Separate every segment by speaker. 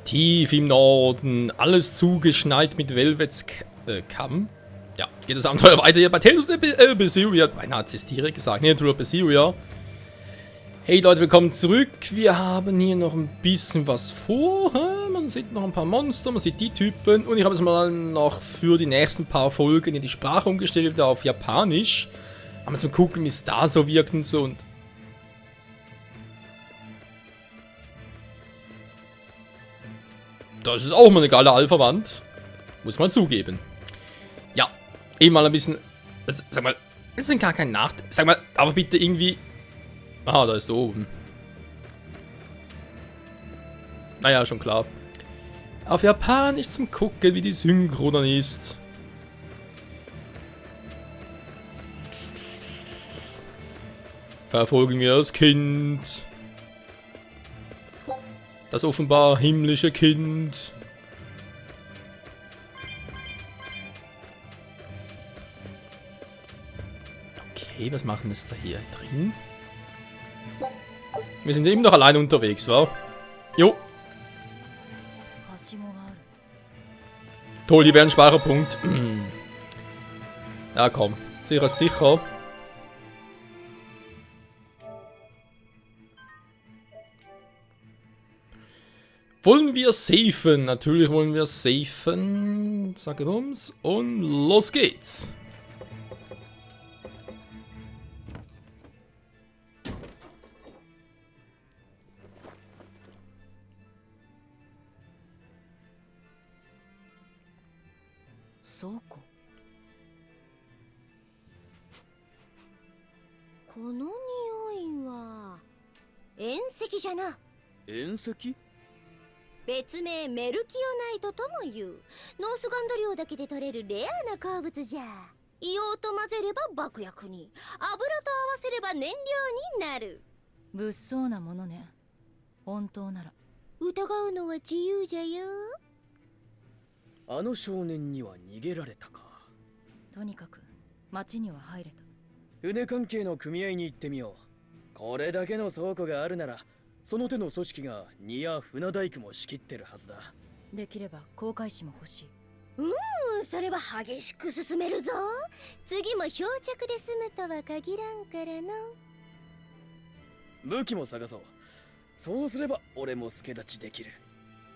Speaker 1: Tief im Norden, alles zugeschneit mit Velvets Kamm. Ja, geht das Abenteuer weiter hier bei Tales of Berseria. Beinahe hat es Tiere gesagt, ne, Tales of Berseria. Hey Leute, willkommen zurück. Wir haben hier noch ein bisschen was vor. Man sieht noch ein paar Monster, man sieht die Typen. Und ich habe jetzt mal noch für die nächsten paar Folgen in die Sprache umgestellt, wieder auf Japanisch. Aber zum gucken, wie es da so wirkt und so. Und das ist auch mal eine geile Alpha-Wand. Muss man zugeben. Ja, eben mal ein bisschen. Also, sag mal, das sind gar kein Nachteil. Sag mal, aber bitte irgendwie. Ah, da ist so oben. Naja, schon klar. Auf Japanisch zum Gucken, wie die Synchro dann ist. Verfolgen wir das Kind. Das offenbar himmlische Kind. Okay, was machen wir da hier drin? Wir sind eben noch alleine unterwegs, wa? Jo. Toll, die wären Speicherpunkt. Ja, komm. Sicher ist sicher. Wollen wir safen? Natürlich wollen wir safen. Sag bums. Und los geht's.
Speaker 2: Soko. この匂いは遠石じゃな。
Speaker 3: 遠石？
Speaker 2: 別名メルキオナイトとも言う。ノースガンド領だけで取れるレアな鉱物じゃ。硫黄と混ぜれば爆薬に、油と合わせれば燃料になる。
Speaker 4: 物騒なものね。本当なら
Speaker 2: 疑うのは自由じゃよ。
Speaker 3: あの少年には逃げられたか。
Speaker 4: とにかく町には入れた。
Speaker 3: 船関係の組合に行ってみよう。これだけの倉庫があるなら、その手の組織が荷や船大工も仕切ってるはずだ。
Speaker 4: できれば航海士も欲しい。
Speaker 2: それは激しく進めるぞ。次も漂着で済むとは限らんからの。
Speaker 3: 武器も探そう。そうすれば俺も助太刀できる。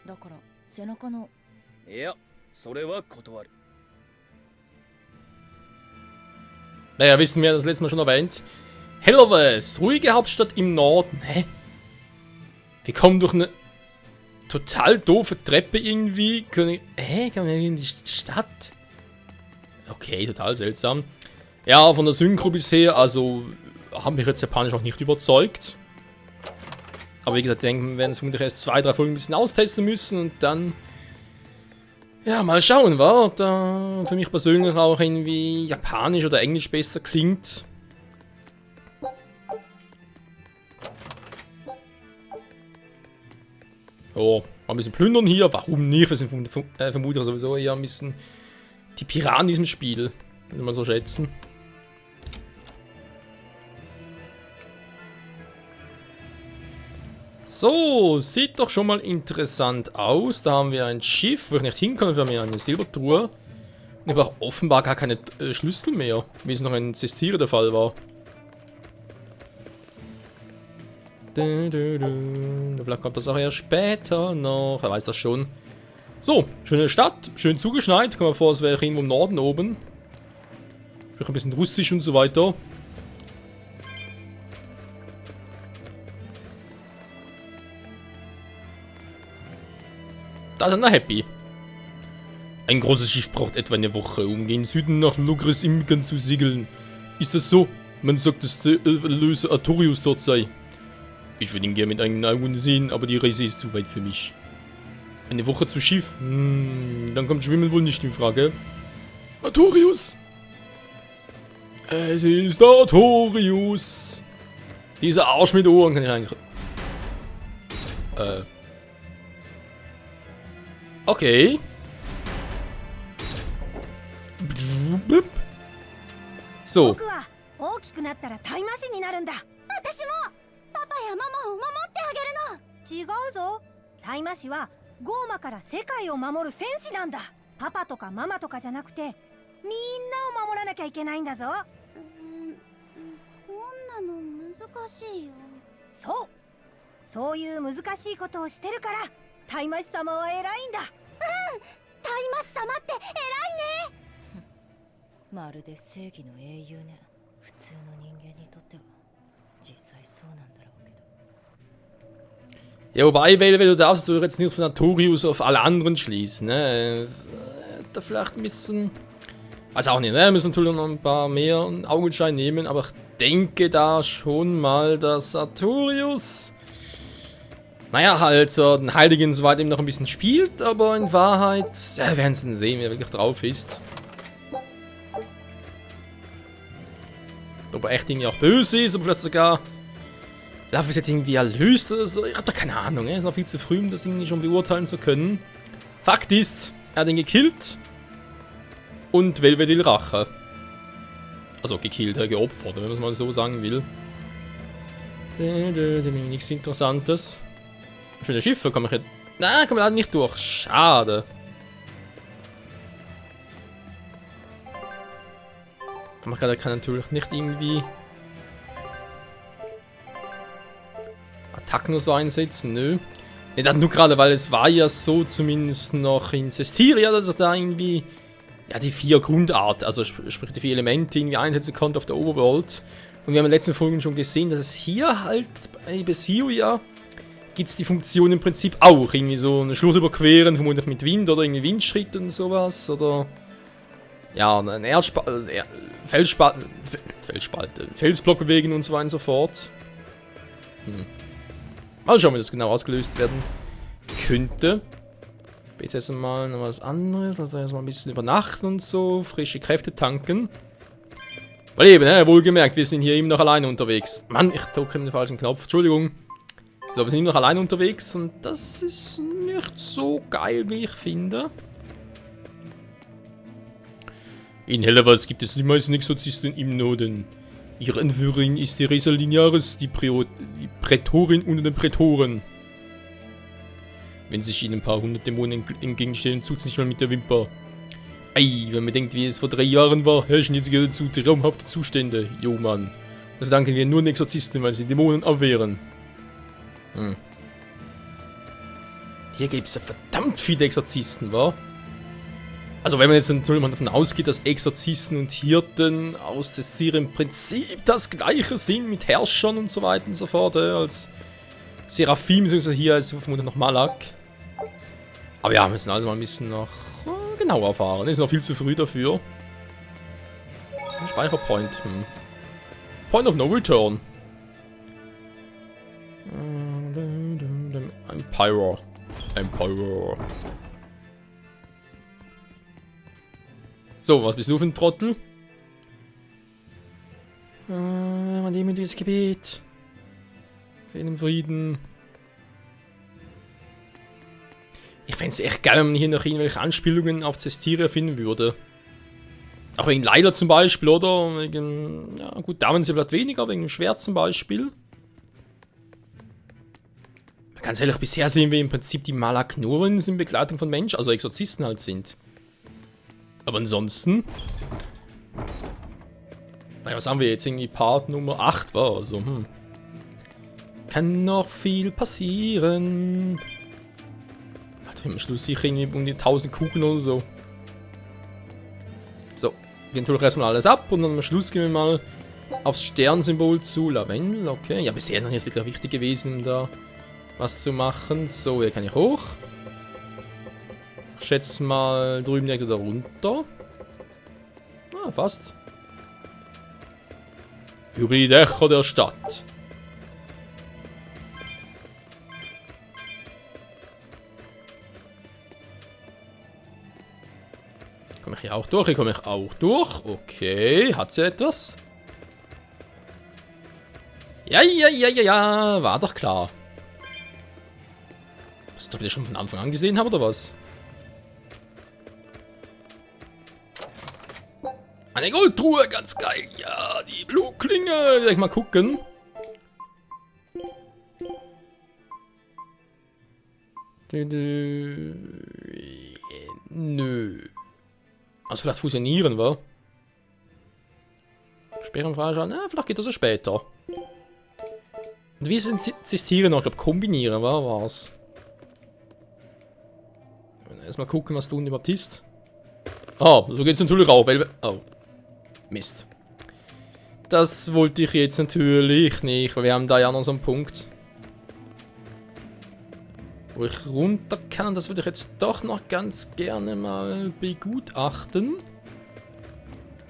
Speaker 4: だから背中の。
Speaker 3: いや、それは断る。
Speaker 1: Naja, wissen wir das letzte Mal schon erwähnt. Hellerwes, ruhige Hauptstadt im Norden. Hä? Wir kommen durch eine total doofe Treppe irgendwie. Können wir in die Stadt? Okay, total seltsam. Ja, von der Synchro bisher, also haben mich jetzt Japanisch auch nicht überzeugt. Aber wie gesagt, ich denke, wir werden es vermutlich erst 2, 3 Folgen ein bisschen austesten müssen und dann. Ja, mal schauen, wa? Ob da für mich persönlich auch irgendwie Japanisch oder Englisch besser klingt. Oh, mal ein bisschen plündern hier. Warum nicht? Wir sind vermutlich sowieso eher ein bisschen die Piraten in diesem Spiel. Würde man so schätzen. So, sieht doch schon mal interessant aus. Da haben wir ein Schiff, wo ich nicht hinkomme. Wir haben hier eine Silbertruhe. Und ich habe auch offenbar gar keine Schlüssel mehr, wie es noch in Cestiria der Fall war. Vielleicht kommt das auch eher später noch. Wer weiß das schon. So, schöne Stadt, schön zugeschneit. Kommen wir vor, es wäre irgendwo im Norden oben. Vielleicht ein bisschen russisch und so weiter. Da sind wir happy. Ein großes Schiff braucht etwa eine Woche, um gen Süden nach Logres Imgern zu segeln. Ist das so? Man sagt, dass der Erlöser Artorius dort sei. Ich würde ihn gerne mit eigenen Augen sehen, aber die Reise ist zu weit für mich. Eine Woche zu Schiff? Dann kommt Schwimmen wohl nicht in Frage. Artorius! Es ist Artorius! Dieser Arsch mit Ohren kann ich eigentlich... Okay. So.
Speaker 2: 大きくなったらタイマシになるんだ。私もパパやママを守ってあげるの。違うぞ。タイマシは
Speaker 5: ゴーマから世界を守る戦士なんだ。パパとかママとかじゃなくて、みんなを守らなきゃいけないんだぞ。
Speaker 2: そんなの難しいよ。
Speaker 5: そういう難しいことをしてるから、タイマシ様は偉いんだ。
Speaker 2: タイマス様って偉いね。
Speaker 4: まるで正義の英雄ね。普通の人間にとっては実際そうなんだろうけど。
Speaker 1: Ja, wobei, weil du darfst du jetzt nicht von Artorius auf alle anderen schließen, ne? Da vielleicht ein bisschen. Also auch nicht, ne? Wir müssen natürlich noch ein paar mehr Augenschein nehmen, aber ich denke da schon mal, dass Artorius. Naja, halt so den Heiligen soweit eben noch ein bisschen spielt, aber in Wahrheit. Ja, wir werden es dann sehen, wer wirklich drauf ist. Ob er echt irgendwie auch böse ist, oder vielleicht sogar. Lavis hat irgendwie erlöst oder so. Ich hab da keine Ahnung, es ist noch viel zu früh, um das irgendwie schon beurteilen zu können. Fakt ist, er hat ihn gekillt. Und Velvedil Rache. Also gekillt, geopfert, wenn man es mal so sagen will. Nichts Interessantes. Schöne Schiffe, kann man jetzt. Nein, kann man leider nicht durch. Schade. Man kann natürlich nicht irgendwie Attacken so einsetzen, nö. Ne, das nur gerade, weil es war ja so zumindest noch in Cestiria, dass er da irgendwie ja die 4 Grundart, also sprich die 4 Elemente irgendwie einsetzen konnte auf der Overworld. Und wir haben in den letzten Folgen schon gesehen, dass es hier halt bei Basiria gibt es die Funktion im Prinzip auch. Irgendwie so eine Schlucht überqueren, vermutlich mit Wind oder irgendwie Windschritt und sowas. Oder ja, ein Felsblock bewegen und so weiter und so fort. Mal schauen, wie das genau ausgelöst werden könnte. Jetzt mal noch was anderes. Also erstmal ein bisschen übernachten und so. Frische Kräfte tanken. Weil eben, wohlgemerkt, wir sind hier eben noch alleine unterwegs. Mann, ich drücke den falschen Knopf. Entschuldigung. So, wir sind eben noch alleine unterwegs und das ist nicht so geil, wie ich finde. In Hellewas gibt es die meisten Exorzisten im Norden. Ihre Anführerin ist Theresa Linearis, die Prätorin unter den Prätoren. Wenn sich ihnen ein paar hundert Dämonen entgegenstellen, tut es nicht mal mit der Wimper. Ei, wenn man denkt, wie es vor 3 Jahren war, herrschen jetzt dazu traumhafte Zustände. Jo, Mann. Das danken wir nur den Exorzisten, weil sie Dämonen abwehren. Hier gibt es ja verdammt viele Exorzisten, wa? Also wenn man jetzt natürlich mal davon ausgeht, dass Exorzisten und Hirten aus Cestiria im Prinzip das gleiche sind mit Herrschern und so weiter und so fort, als Seraphim, beziehungsweise hier als vermutlich noch Malak. Aber ja, wir müssen also mal ein bisschen noch genauer erfahren. Ist noch viel zu früh dafür. Speicherpoint. Point of no return. Empire. So, was bist du für ein Trottel? Ein demütiges Gebet. In Frieden. Ich fände es echt geil, wenn man hier noch irgendwelche Anspielungen auf Cestiria finden würde. Auch wegen Leider zum Beispiel, oder? Wegen, ja gut, da waren sie vielleicht weniger, wegen dem Schwert zum Beispiel. Ganz ehrlich, bisher sehen wir im Prinzip die Malak nur, wenn sie in Begleitung von Menschen, also Exorzisten halt sind. Aber ansonsten... Naja, was haben wir jetzt? Irgendwie Part Nummer 8 war, also kann noch viel passieren. Warte, am Schluss sicher irgendwie um die 1000 Kugeln oder so. So, wir natürlich erstmal alles ab und dann am Schluss gehen wir mal aufs Sternsymbol zu. Lavendel, okay. Ja, bisher ist noch nicht wirklich wichtig gewesen, um da was zu machen. So, hier kann ich hoch. Ich schätze mal drüben direkt da runter. Ah, fast. Über die Dächer der Stadt. Komme ich hier auch durch? Hier komme ich auch durch. Okay, hat sie etwas? Ja, war doch klar. Was, ob ich das schon von Anfang an gesehen habe, oder was? Eine Goldtruhe, ganz geil. Ja, die Blutklinge. Soll ich mal gucken? Nö. Also vielleicht fusionieren, wa? Sperren freischalten. Vielleicht geht das ja später. Und wie existieren noch? Ich glaube, kombinieren, wa? War's? Erstmal gucken, was da unten überhaupt ist. Ah, so geht's natürlich auch, weil... Oh. Mist. Das wollte ich jetzt natürlich nicht, weil wir haben da ja noch so einen Punkt, wo ich runter kann. Das würde ich jetzt doch noch ganz gerne mal begutachten.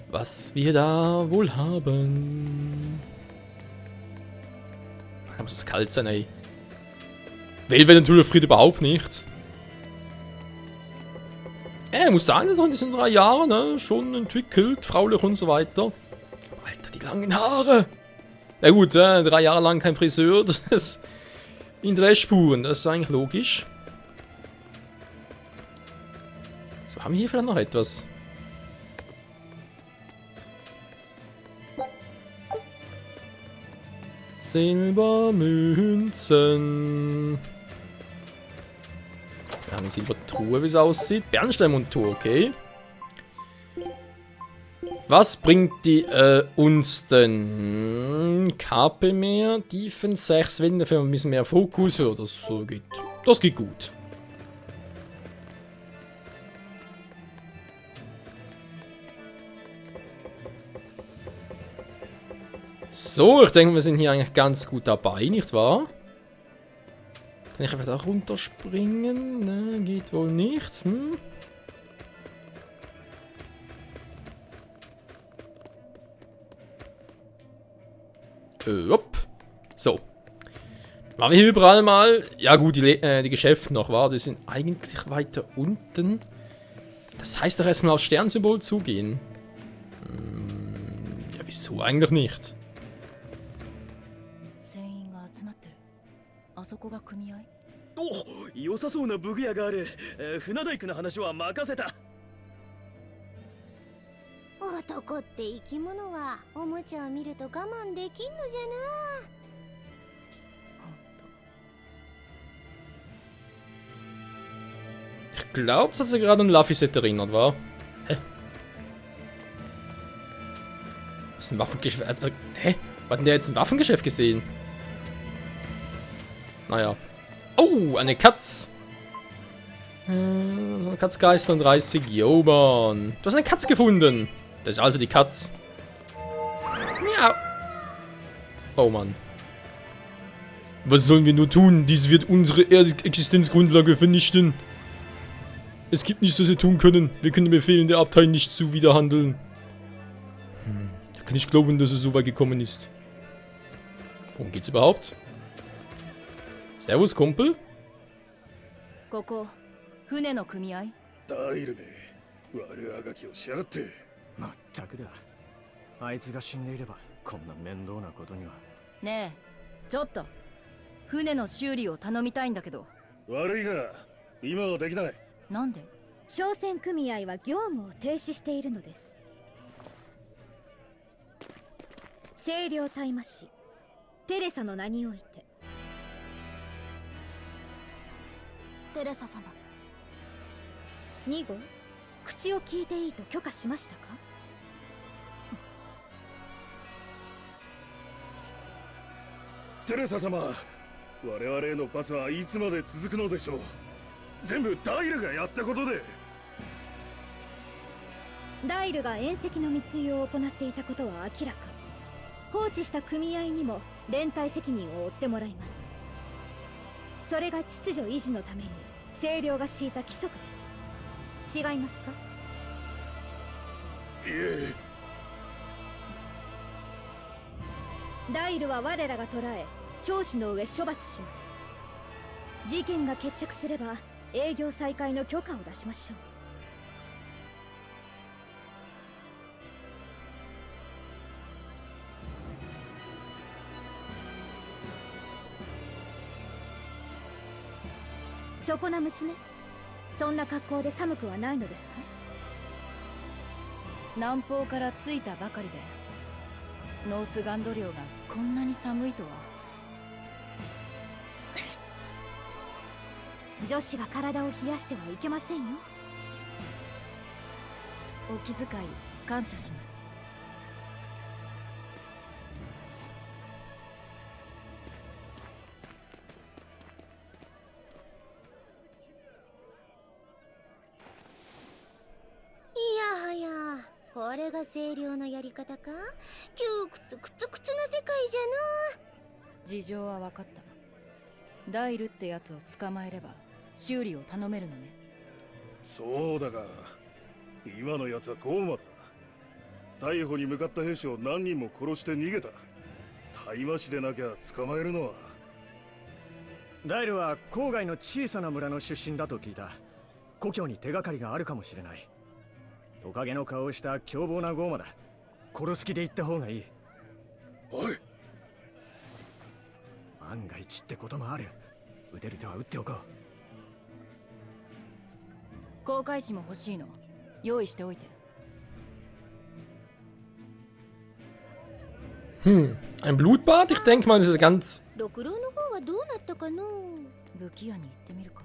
Speaker 1: Was wir da wohl haben. Da muss es kalt sein, ey. Weil wir natürlich friert überhaupt nicht. Ich muss sagen, das ist in diesen 3 Jahren ne, schon entwickelt, fraulich und so weiter. Alter, die langen Haare. Ja gut, 3 Jahre lang kein Friseur, das ist in 3 Spuren, das ist eigentlich logisch. So, haben wir hier vielleicht noch etwas? Silbermünzen. Wir haben eine Silbertruhe, wie es aussieht. Bernsteinmontur, okay. Was bringt die uns denn? KP mehr, Tiefen 6, wenn dafür ein bisschen mehr Fokus. Ja, das geht. Das geht gut. So, ich denke, wir sind hier eigentlich ganz gut dabei, nicht wahr? Kann ich einfach da runterspringen? Ne, geht wohl nicht. Hm? Hopp. So. Machen wir hier überall mal. Ja gut, die Geschäfte noch, war. Die sind eigentlich weiter unten. Das heißt doch erstmal aufs Sternsymbol zugehen. Ja, wieso eigentlich nicht?
Speaker 3: お、良さそうな武具屋がある。船大工の話は任せた。
Speaker 2: 男って生き物はおもちゃを見ると我慢できんのじゃな。
Speaker 1: Ich glaube, das hat sich gerade an Laffy-Set erinnert, war. Hä? Was ist ein Waffengeschäft? Hä? Hat denn der jetzt ein Waffengeschäft gesehen? Naja. Oh, eine Katz. Eine Katzgeister und 30 Jobern. Du hast eine Katz gefunden. Das ist also die Katz. Miau. Oh Mann. Was sollen wir nur tun? Dies wird unsere Existenzgrundlage vernichten. Es gibt nichts, was wir tun können. Wir können den Befehlen der Abtei nicht zuwiderhandeln. Ich kann nicht glauben, dass es so weit gekommen ist. Worum geht's überhaupt? Servus, Kumpel.
Speaker 4: ここ船の組合？
Speaker 6: ダイルめ、悪あがきをしやがって。
Speaker 7: まったくだ。あいつが死んでいればこんな面倒なことには。
Speaker 4: ねえ、ちょっと船の修理を頼みたいんだけど。
Speaker 6: 悪いが今はできない。
Speaker 4: なんで？
Speaker 8: 商船組合は業務を停止しているのです。清涼大魔師テレサの名において。
Speaker 2: テレサ様。
Speaker 8: 2号、口を聞いていいと許可しましたか？
Speaker 6: テレサ様、我々へのパスはいつまで続くのでしょう。全部ダイルがやったことで。
Speaker 8: ダイルが縁石の密輸を行っていたことは明らか。放置した組合にも連帯責任を負ってもらいます。それが秩序維持のために清涼が敷いた規則です。違いますか？
Speaker 6: いえ。
Speaker 8: ダイルは我らが捕らえ、聴取の上処罰します。事件が決着すれば営業再開の許可を出しましょう。そこな娘、そんな格好で寒くはないのですか？
Speaker 4: 南方から着いたばかりでノースガンド領がこんなに寒いとは。
Speaker 8: 女子が体を冷やしてはいけませんよ。
Speaker 4: お気遣い感謝します。
Speaker 2: いやはや、これが清涼のやり方か。窮屈くつくつな世界じゃな。
Speaker 4: 事情は分かった。ダイルってやつを捕まえれば修理を頼めるのね。
Speaker 6: そうだが、今のやつはゴーマだ。逮捕に向かった兵士を何人も殺して逃げた。大麻師でなきゃ捕まえるのは。
Speaker 7: ダイルは郊外の小さな村の出身だと聞いた。故郷に手がかりがあるかもしれない。トカゲの顔をした凶暴なゴーマだ。殺す気で行った方がいい。
Speaker 6: おい、
Speaker 7: 万が一ってこともある。撃てる手は撃っておこう。
Speaker 4: 航海士も欲しいの。用意しておいて。
Speaker 1: Ein Blutbad? Ich denke mal, das ist ganz...
Speaker 2: 六郎の方はどうなったかの。
Speaker 4: 武器屋に行ってみるか。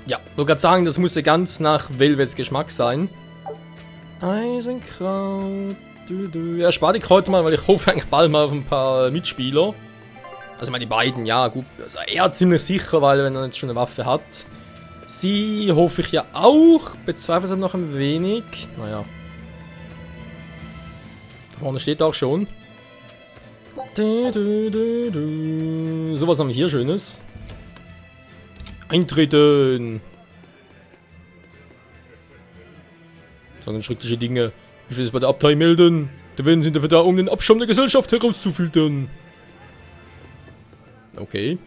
Speaker 1: Ja, ich wollte gerade sagen, das muss ja ganz nach Velvets Geschmack sein. Eisenkraut. Ja, spar die Kräuter mal, weil ich hoffe eigentlich bald mal auf ein paar Mitspieler. Also ich meine, die beiden, ja gut. Also er ziemlich sicher, weil wenn er jetzt schon eine Waffe hat. Sie hoffe ich ja auch. Bezweifle es noch ein wenig. Naja. Da vorne steht auch schon. So, was haben wir hier Schönes? Eintreten! Sondern schreckliche Dinge. Ich will es bei der Abtei melden. Da werden sie dafür da, um den Abschaum der Gesellschaft herauszufiltern. Okay.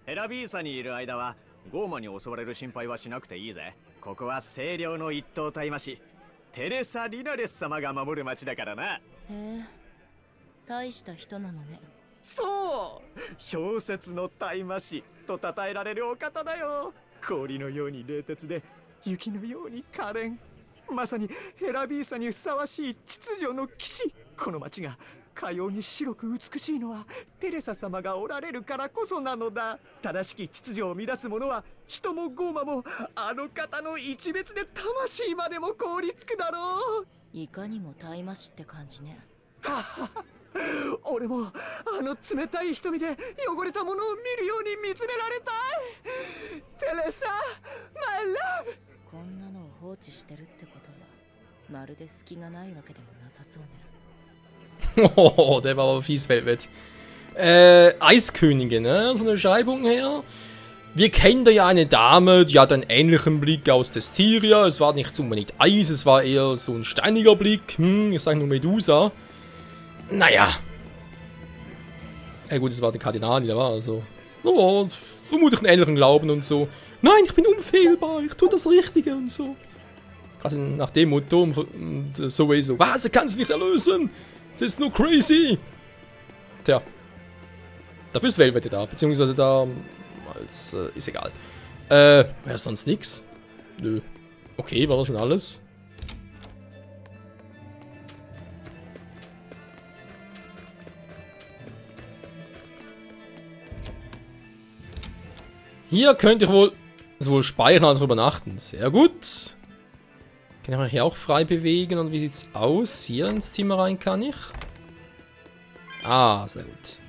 Speaker 7: ヘラビーサにいる間はゴーマに襲われる心配はしなくていいぜ。ここは清涼の一等大麻師テレサ・リナレス様が守る町だからな。
Speaker 4: へえ、大した人なのね。
Speaker 7: そう小説の大麻師と称えられるお方だよ。氷のように冷徹で雪のように可憐。まさにヘラビーサにふさわしい秩序の騎士。この町がかように白く美しいのはテレサ様がおられるからこそなのだ。正しき秩序を乱す者は人もゴーマもあの方の一別で魂までも凍りつくだろう。
Speaker 4: いかにも大麻師って感じね。
Speaker 7: 俺もあの冷たい瞳で汚れたものを見るように見つめられたい。テレサ、マイラブ。
Speaker 4: こんなのを放置してるってことはまるで隙がないわけでもなさそうね。
Speaker 1: Oh, der war aber fies, Velvet. Eiskönigin, ne? So eine Beschreibung her. Wir kennen da ja eine Dame, die hat einen ähnlichen Blick aus Testiria. Es war nicht unbedingt Eis, es war eher so ein steiniger Blick. Ich sag nur Medusa. Naja. Ja gut, es war die Kardinali, da war also. Oh, vermutlich einen ähnlichen Glauben und so. Nein, ich bin unfehlbar, ich tue das Richtige und so. Also nach dem Motto und sowieso. Was, er kann es nicht erlösen! Das ist nur crazy! Tja. Dafür ist Velvet da, beziehungsweise da als, ist egal. Wäre sonst nix? Nö. Okay, war das schon alles? Hier könnte ich wohl sowohl speichern als auch übernachten. Sehr gut. Kann ich mich hier auch frei bewegen? Und wie sieht's aus? Hier ins Zimmer rein kann ich? Ah, sehr gut.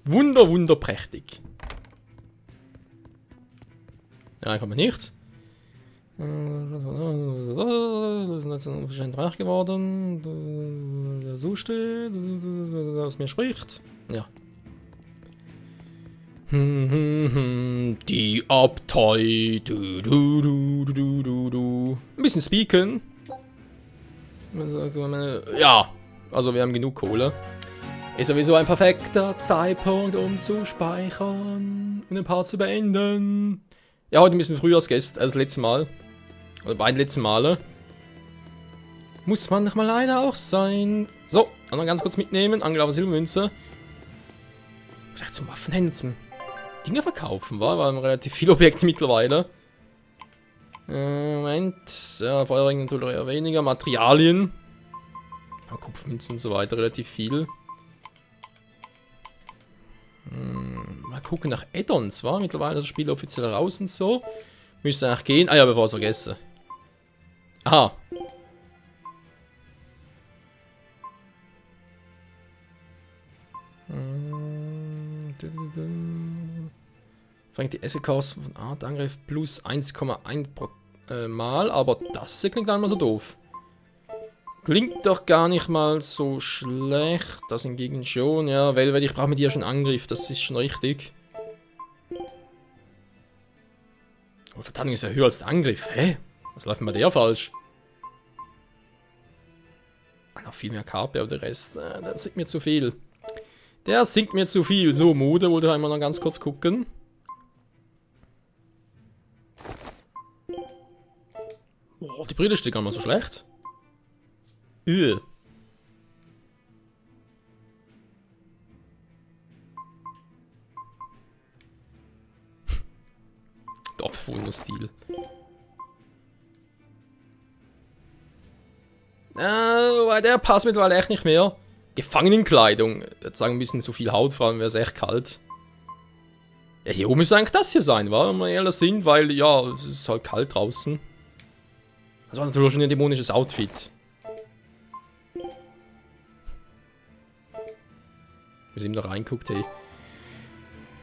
Speaker 1: Wunderprächtig. Ja, kann man nicht. Wahrscheinlich reich geworden. Der so steht, aus mir spricht. Ja. Die Abtei. Ein bisschen speaken. Ja, also wir haben genug Kohle. Ist sowieso ein perfekter Zeitpunkt, um zu speichern und ein paar zu beenden. Ja, heute ein bisschen früher als das letzte Mal. Oder beide letzten Male. Muss manchmal leider auch sein. So, noch ganz kurz mitnehmen. Angelaufen Silbermünze. Vielleicht zum Waffenhändler, zum Dinge verkaufen, war haben relativ viele Objekte mittlerweile. Moment. Ja, Feuerring natürlich eher weniger. Materialien. Ja, Kupfermünzen und so weiter, relativ viel. Mal gucken nach Add-ons, war mittlerweile das Spiel offiziell raus und so. Müsste eigentlich gehen. Ah ja, bevor ich es vergesse. Aha. Fängt die Esselkosten von Art-Angriff plus 1,1 Mal, aber das hier klingt gar nicht mal so doof. Klingt doch gar nicht mal so schlecht, das hingegen schon, ja, weil ich brauche mit dir schon Angriff, das ist schon richtig. Aber Verteidigung ist ja höher als der Angriff, hä? Was läuft denn bei der falsch? Ah, noch viel mehr KP, aber der Rest, das singt mir zu viel. Der singt mir zu viel. So, Mode, wollte ich einmal noch ganz kurz gucken. Boah, die Brille steht gar nicht mal so schlecht. Top-Wunderstil. Der passt mittlerweile echt nicht mehr. Gefangenenkleidung. Ich würde sagen, ein bisschen zu viel Haut, vor allem wäre es echt kalt. Ja, hier oben müsste eigentlich das hier sein, wa? Wenn wir ehrlich sind, weil, ja, es ist halt kalt draußen. Das war natürlich schon ein dämonisches Outfit. Wir sind da reinguckt, hey.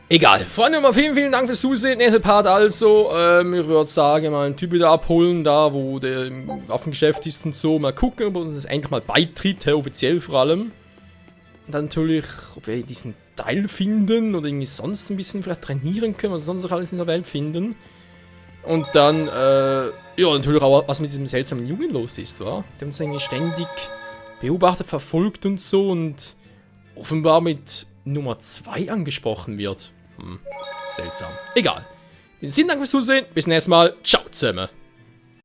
Speaker 1: Egal. Freunde, mal vielen Dank fürs Zusehen. Nächster Part also. Ich würde sagen, mal einen Typ wieder abholen, da wo der im Waffengeschäft ist und so. Mal gucken, ob er uns endlich mal beitritt, hey, offiziell vor allem. Und dann natürlich, ob wir diesen Teil finden oder irgendwie sonst ein bisschen vielleicht trainieren können, was wir sonst noch alles in der Welt finden. Und dann, ja, natürlich auch, was mit diesem seltsamen Jungen los ist, wa? Der uns irgendwie ständig beobachtet, verfolgt und so und offenbar mit Nummer 2 angesprochen wird. Seltsam. Egal. Vielen Dank fürs Zusehen. Bis zum nächsten Mal. Ciao zusammen.